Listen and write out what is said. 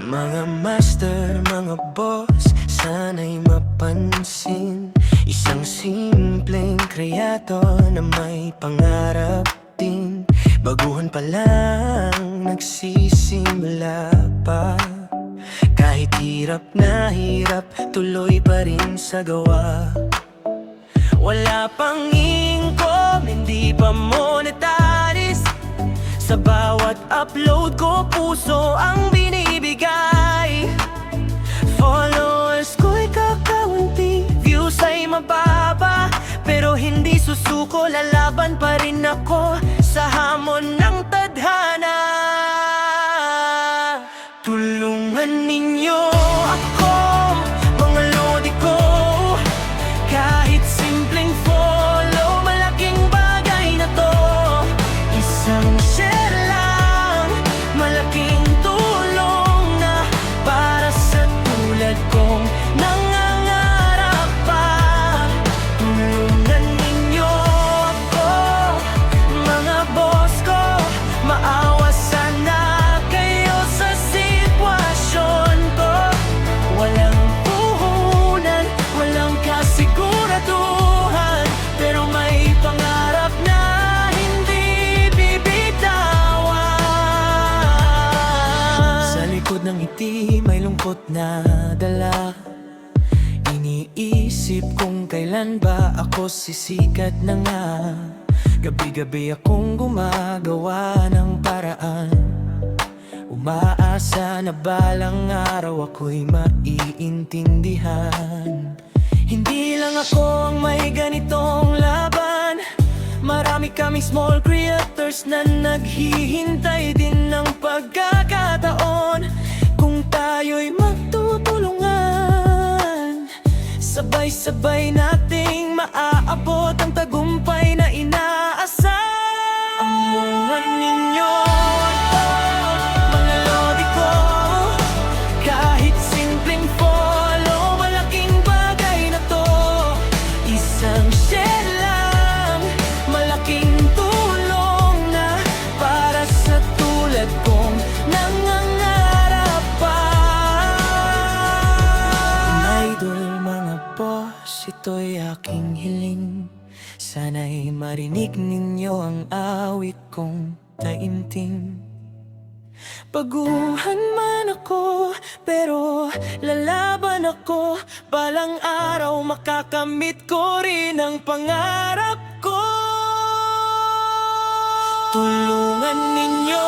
Mga master, mga boss, sana'y mapansin. Isang simpleng kreato na may pangarap din. Baguhan pa lang, nagsisimula pa. Kahit hirap na hirap, tuloy pa rin sa gawa. Wala pang income, hindi pa monetize. Sa bawat upload ko, puso ang binibigay. Followers ko'y kakaunti, views ay mababa, pero hindi susuko, lalaban pa rin ako sa hamon ng tadhana. Tulungan ninyo ako, mga lodi ko. Kahit simpleng follow, malaking bagay na to. Isang share lang, malaking tulong na para sa tulad kong nangangarap pa. Tulungan ninyo ako, mga boss ko. Maawa sana kayo sa sitwasyon ko. Walang puhunan, walang kasiguraduhan, pero may pangarap na hindi bibitawan. Sa likod ng ngiti may lungkot na dala. Iniisip kung kailan ba ako sisikat na nga. Gabi-gabi akong gumagawa ng paraan, umaasa na balang araw ako'y maiintindihan. Hindi lang ako ang may ganitong laban, marami kaming small creators na naghihintay din ng pagkakataon. Kung tayo'y magtutulungan, sabay-sabay nating maaabot ang tagumpay na inaasam. Amungan ninyo ito, mga lodi ko. Kahit simpleng follow, malaking bagay na to. Isang share lang, malaking tulong na para sa tulad kong nangangarap pa. Mga idol, mga boss, ito'y aking hiling. Sana'y marinig ninyo ang awit kong taimtim. Baguhan man ako, pero lalaban ako. Balang araw makakamit ko rin ang pangarap ko. Tulungan ninyo